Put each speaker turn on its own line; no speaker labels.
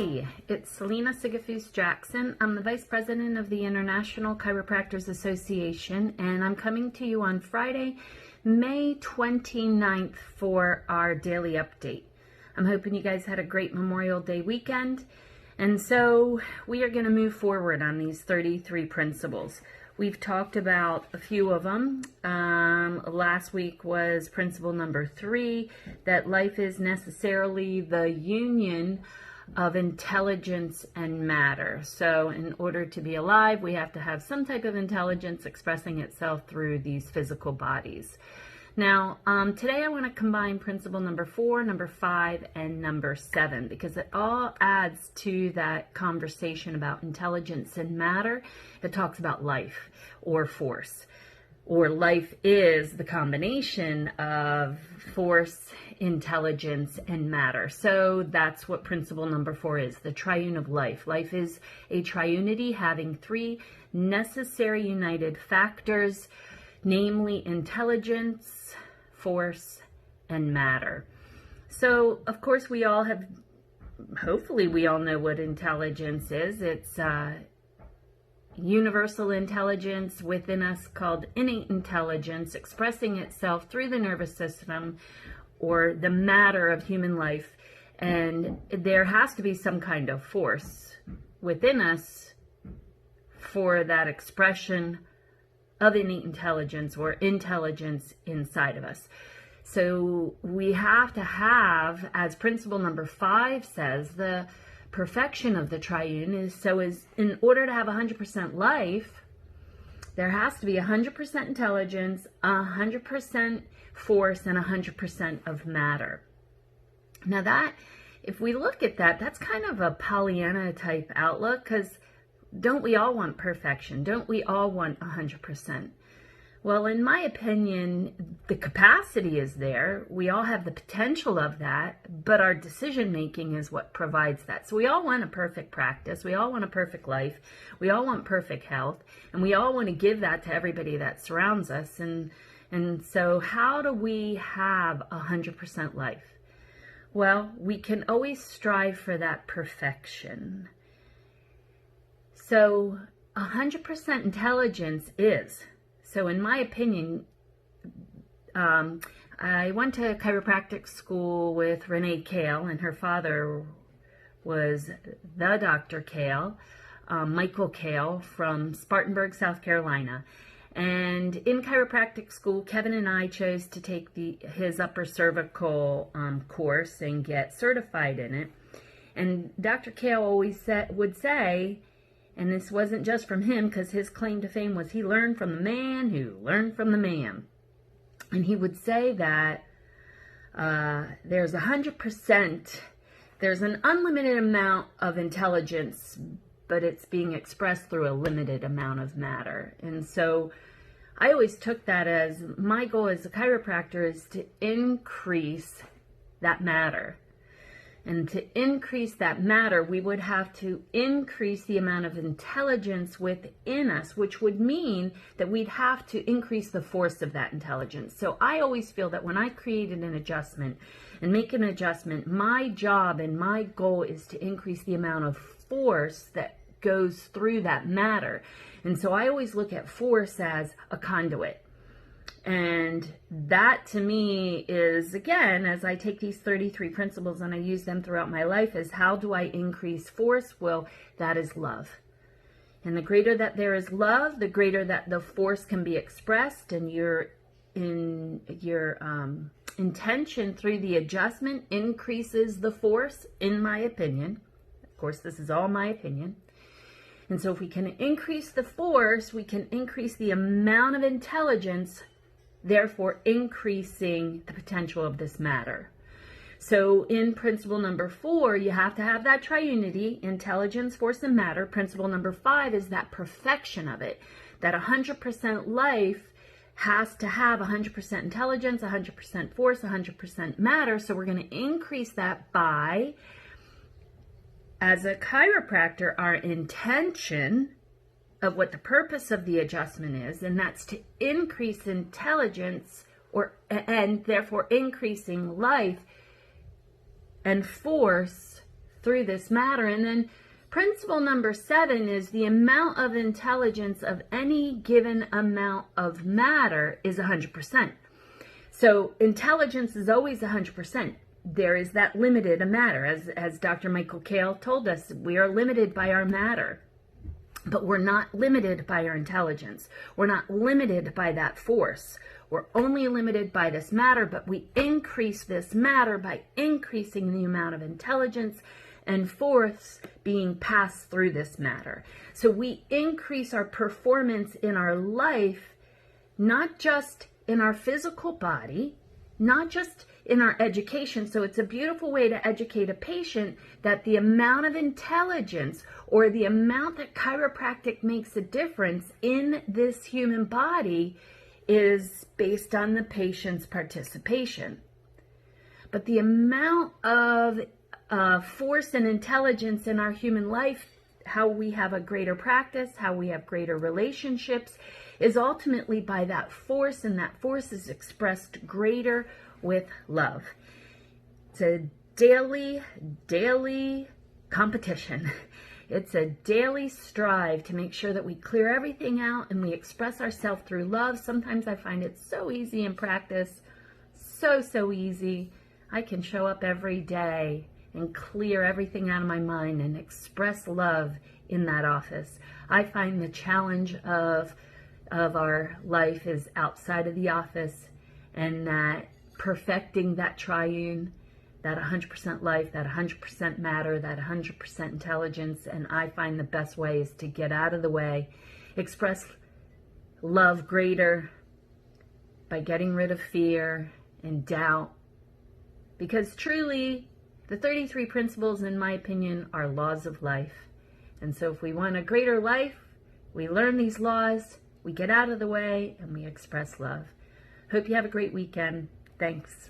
Hey, it's Selena Sigafus Jackson. I'm the Vice President of the International Chiropractors Association, and I'm coming to you on Friday, May 29th for our daily update. I'm hoping you guys had a great Memorial Day weekend, and so we are going to move forward on these 33 principles. We've talked about a few of them. Last week was principle number 3, that life is necessarily the union of intelligence and matter. So in order to be alive, we have to have some type of intelligence expressing itself through these physical bodies. Now, today I want to combine principle number 4, number 5, and number 7, because it all adds to that conversation about intelligence and matter. It talks about life or force, or life is the combination of force, intelligence, and matter. So that's what principle number 4 is, the triune of life. Life is a triunity having 3 necessary united factors, namely intelligence, force, and matter. So, of course, we all have, hopefully we all know what intelligence is. It's universal intelligence within us called innate intelligence, expressing itself through the nervous system or the matter of human life. And there has to be some kind of force within us for that expression of innate intelligence or intelligence inside of us. So we have to have, as principle number 5 says, the perfection of the triune is in order to have 100% life, there has to be 100% intelligence, 100% force, and 100% of matter. Now that, if we look at that, that's kind of a Pollyanna type outlook, because don't we all want perfection? Don't we all want 100%? Well, in my opinion, the capacity is there. We all have the potential of that, but our decision making is what provides that. So we all want a perfect practice. We all want a perfect life. We all want perfect health, and we all want to give that to everybody that surrounds us. And so how do we have 100% life? Well, we can always strive for that perfection. So 100% intelligence is. So in my opinion, I went to chiropractic school with Renee Kale, and her father was the Dr. Kale, Michael Kale from Spartanburg, South Carolina. And in chiropractic school, Kevin and I chose to take his upper cervical course and get certified in it. And Dr. Kale always would say, and this wasn't just from him, because his claim to fame was he learned from the man who learned from the man. And he would say that there's 100%, there's an unlimited amount of intelligence, but it's being expressed through a limited amount of matter. And so I always took that as my goal as a chiropractor is to increase that matter. And to increase that matter, we would have to increase the amount of intelligence within us, which would mean that we'd have to increase the force of that intelligence. So I always feel that when I created an adjustment and make an adjustment, my job and my goal is to increase the amount of force that goes through that matter. And so I always look at force as a conduit. And that to me is, again, as I take these 33 principles and I use them throughout my life, is how do I increase force? Well, that is love. And the greater that there is love, the greater that the force can be expressed, and your intention through the adjustment increases the force, in my opinion. Of course, this is all my opinion. And so if we can increase the force, we can increase the amount of intelligence, therefore increasing the potential of this matter. So in principle number 4, you have to have that triunity, intelligence, force, and matter. Principle number 5 is that perfection of it, that 100% life has to have 100% intelligence, 100% force, 100% matter. So we're going to increase that by, as a chiropractor, our intention of what the purpose of the adjustment is, and that's to increase intelligence and therefore increasing life and force through this matter. And then principle number 7 is the amount of intelligence of any given amount of matter is 100%. So intelligence is always 100%. There is that limited matter. As Dr. Michael Kale told us, we are limited by our matter, but we're not limited by our intelligence. We're not limited by that force. We're only limited by this matter, but we increase this matter by increasing the amount of intelligence and force being passed through this matter. So we increase our performance in our life, not just in our physical body, not just in our education. So it's a beautiful way to educate a patient that the amount of intelligence or the amount that chiropractic makes a difference in this human body is based on the patient's participation. But the amount of force and intelligence in our human life, how we have a greater practice, how we have greater relationships, is ultimately by that force, and that force is expressed greater with love. It's a daily competition. It's a daily strive to make sure that we clear everything out and we express ourselves through love. Sometimes I find it so easy in practice, so easy. I can show up every day and clear everything out of my mind and express love in that office. I find the challenge of our life is outside of the office, and that perfecting that triune, that 100% life, that 100% matter, that 100% intelligence. And I find the best way is to get out of the way, express love greater by getting rid of fear and doubt. Because truly, the 33 principles, in my opinion, are laws of life. And so if we want a greater life, we learn these laws, we get out of the way, and we express love. Hope you have a great weekend. Thanks.